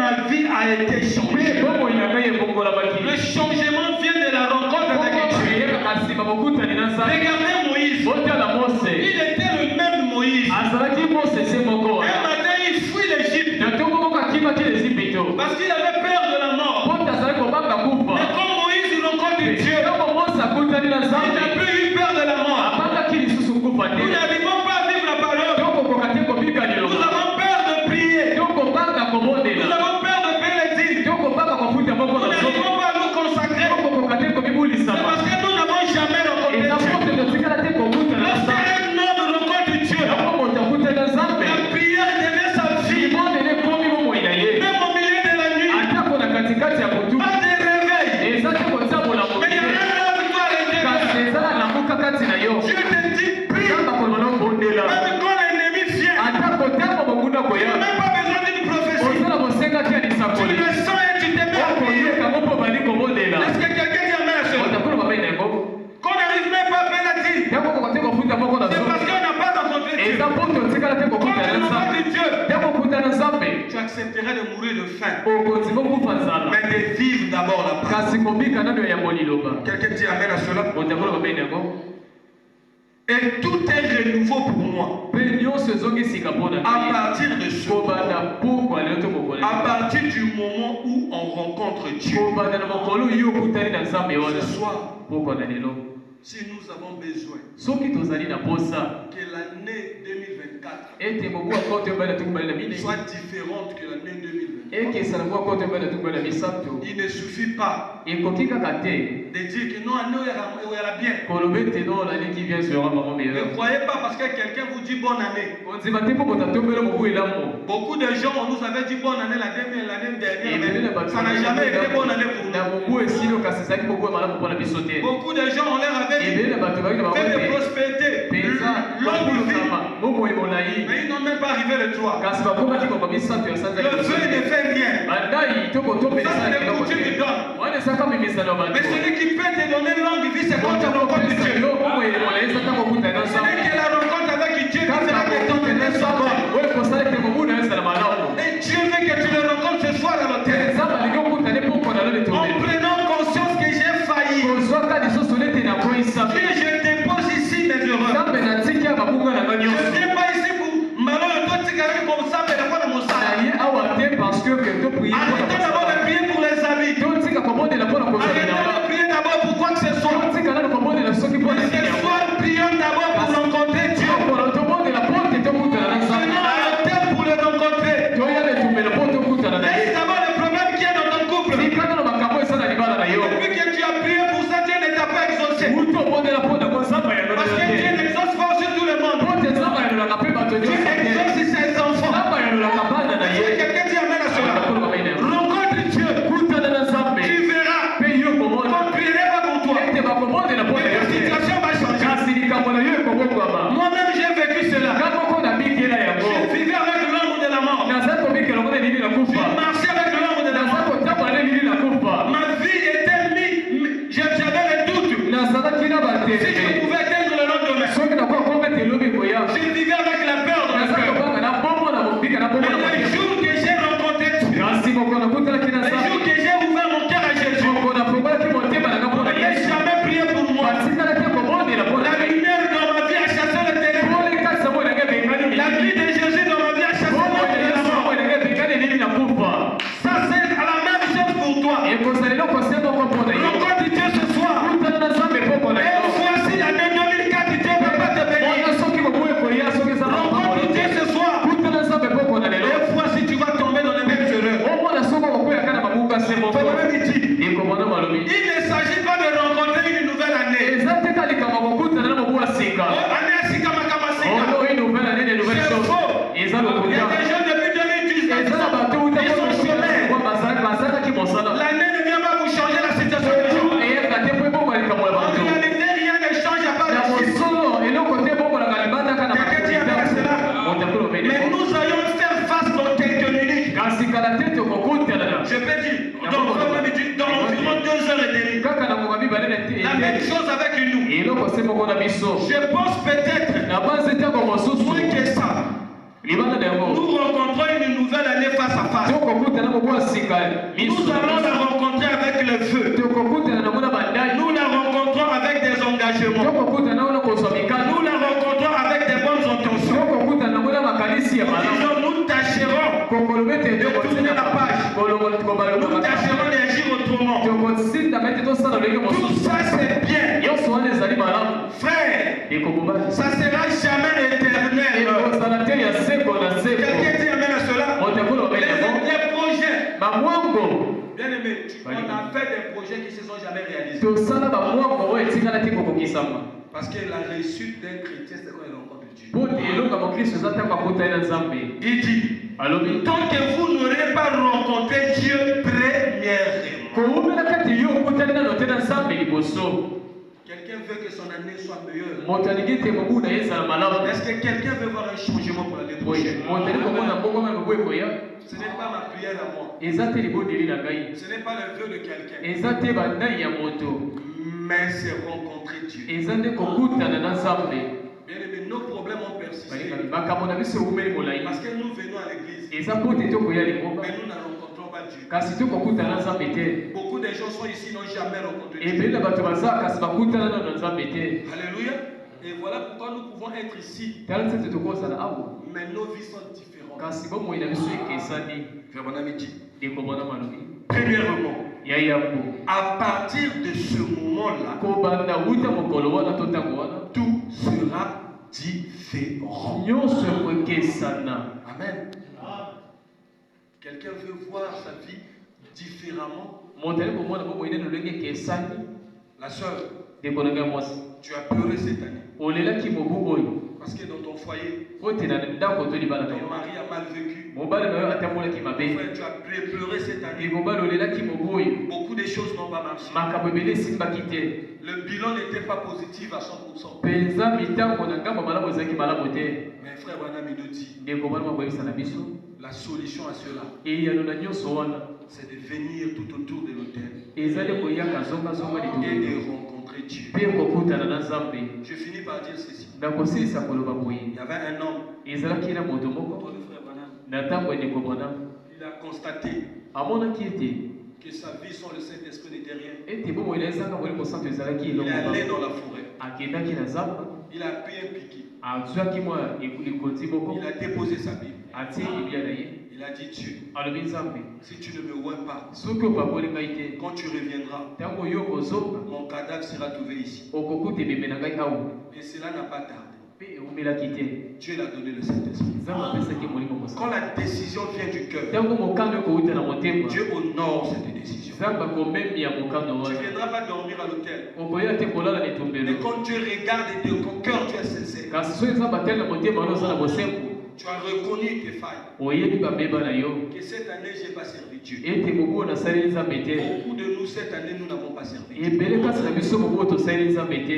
ma vie a été changée. Le changement vient de la rencontre avec Dieu. Regardez Moïse. Il était le même Moïse. Un matin, il fuit l'Égypte. Parce qu'il avait peur de la mort. Mais comme Moïse rencontre Dieu, il n'a plus eu peur de la mort. Nous n'arrivons pas à vivre la parole. Nous avons peur de prier. Nous avons peur de payer les dîmes. Nous n'arrivons pas à nous consacrer. C'est parce que nous n'avons jamais rencontré Dieu. Lorsqu'un homme rencontre Dieu, la prière devient sa vie. Même au milieu de la nuit, pas de réveil. Mais il y a un homme qui doit arrêter. Dieu te dit, prie. Même quand l'ennemi vient, tu n'as même pas besoin d'une prophétie. Tu le sens et tu te mets à prier. Est-ce que quelqu'un dit amen à cela? Qu'on n'arrive même pas à faire la dîme. C'est parce qu'on n'a pas rencontré Dieu. Quand tu rencontres Dieu, tu accepterais de mourir de faim, mais de vivre d'abord la prière. Quelqu'un dit amen à cela? Et tout est renouveau pour moi. À partir de ce moment, à partir du moment où on rencontre Dieu, ce soir, si nous avons besoin que l'année 2024 soit différente que l'année 2023, il ne suffit pas de dire que non, l'année ira bien. Ne croyez pas parce que quelqu'un vous dit bonne année. Beaucoup de gens nous avaient dit bonne année l'année dernière, mais ça n'a jamais été bonne année pour nous. Beaucoup de gens on leur avait dit fait de prospérité, longue vie, mais ils n'ont même pas arrivé le 3. Le feu ne fait rien. Ça c'est le coutume qui donne. Mais celui qui peut te donner longue vie, c'est quand tu rencontres Dieu. Ce n'est que la rencontre avec Dieu qui fera que ton année soit bonne. Et Dieu veut que tu le rencontres ce soir à l'hôtel. En prenant conscience que j'ai failli. Dieu, je dépose ici mes erreurs. Je ne viens pas ici pour malheur toi tu gagnes comme ça, mais la mon salaire. Arrêtez d'abord de prier pour les amis. Arrêtez de prier d'abord pour quoi que ce soit. Mais ce soir, prions d'abord pour rencontrer Dieu. Venons à l'hôtel pour le rencontrer. Laisse d'abord le problème qu'il y a dans ton couple. Depuis que tu as prié pour ça, Dieu ne t'a pas exaucé. Parce que Dieu n'exauce pas sur tout le monde. Dieu exauce ses enfants. Quelqu'un dit amen à cela. Rencontre Dieu. Tu verras. On prierait pas pour toi. Et ta situation va changer. Moi-même j'ai vécu cela. Je vivais avec l'ombre de la mort. Je marchais avec l'ombre de la mort. Ma vie était mise. J'avais les doutes. Si je pouvais atteindre le lendemain. Je vivais avec la peur dans le cœur. Mais le jour que j'ai rencontré Dieu, le jour que j'ai ouvert mon cœur à Jésus, il n'a jamais prié pour moi. La lumière dans ma vie a chassé le téléphone. La vie de Jésus dans ma vie a chassé le téléphone. Ça c'est la même chose pour toi. Rencontre Dieu ce soir. Et voici l'année 2004, Dieu ne peut pas te bénir. Rencontre Dieu ce soir. Et voici tu vas tomber dans les mêmes erreurs. Il ne s'agit pas de rencontrer une nouvelle année. C'est faux. Il y a des gens depuis 2019 ils sont chômés. L'année ne vient pas vous changer la situation des gens. En réalité, rien ne change à part la Jésus. Quelqu'un dit avec cela. Mais nous allons faire face dans quelques minutes. Je peux dire, dans environ 2h30. La même chose avec nous. Je pense peut-être moins que ça. Nous rencontrons une nouvelle année face à face. Nous allons la rencontrer avec le feu. Nous la rencontrons avec des engagements. Nous la rencontrons avec des bonnes intentions. Nous tâcherons de tourner la page. Nous tâcherons d'agir autrement. Tout ça c'est bien. Frère, ça sera jamais éternel. Quelqu'un dit amen à cela. Les projets. Bien aimé, on a fait des projets qui ne se sont jamais réalisés. Parce que la réussite d'un chrétien, c'est quand il rencontre Dieu. Il dit, tant que vous n'aurez pas rencontré Dieu premièrement. Quelqu'un veut que son année soit meilleure. Est-ce que quelqu'un veut voir un changement pour l'année prochaine? Ce n'est pas ma prière à moi. Ce n'est pas le vœu de quelqu'un. Mais c'est rencontrer Dieu. Bien aimé, nos problèmes ont persisté. Parce que nous venons à l'église. Mais nous ne rencontrons pas Dieu. Beaucoup de gens sont ici, n'ont jamais rencontré Dieu. Alléluia. Et voilà pourquoi nous pouvons être ici. Mais nos vies sont différentes. Frère Bonami dit. Premièrement, à partir de ce moment-là, tout sera différent. Amen. Quelqu'un veut voir sa vie différemment. La soeur, tu as pleuré cette année. Parce que dans ton foyer, ton mari a mal vécu. Frère, tu as pleuré cette année. Beaucoup de choses n'ont pas marché. Le bilan n'était pas positif à 100%. Mais frère Branham nous dit, la solution à cela, c'est de venir tout autour de l'autel et de rencontrer Dieu. Je finis par dire ceci. Il y avait un homme, frère Branham, il a constaté que sa vie sans le Saint-Esprit n'était rien. Il est allé dans la forêt. Il a pris un piquet. Il a déposé sa Bible. Il a dit Dieu, si tu ne me vois pas, quand tu reviendras, mon cadavre sera trouvé ici. Et cela n'a pas tardé. Dieu l'a donné le Saint-Esprit. Quand la décision vient du cœur, Dieu honore cette décision. Tu ne viendras pas dormir à l'hôtel. Mais quand Dieu regarde et ton cœur, tu es sincère. Tu as reconnu tes failles. Que cette année, je n'ai pas servi Dieu. Beaucoup de nous, cette année, nous n'avons pas servi Dieu.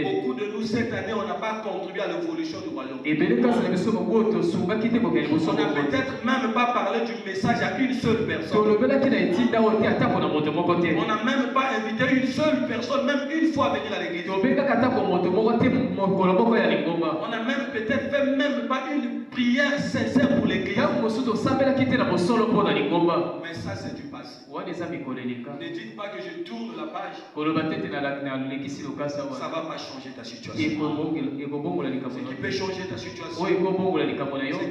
Beaucoup de nous, cette année, on n'a pas contribué à l'évolution du royaume. On n'a peut-être même pas parlé du message à une seule personne. On n'a même pas invité une seule personne, même une fois à venir à l'église. On n'a même peut-être fait même pas une prière sincère pour l'église. Mais ça, c'est du passé. Ne dites pas que je tourne la page. Ça ne va pas changer ta situation. Ce qui peut changer ta situation, ce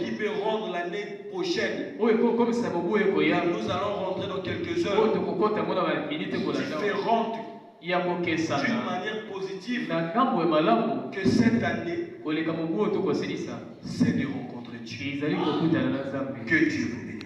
qui peut rendre l'année prochaine, nous allons rentrer dans quelques heures, différentes d'une manière positive, que cette année, c'est de rencontrer Dieu. Que Dieu vous bénisse.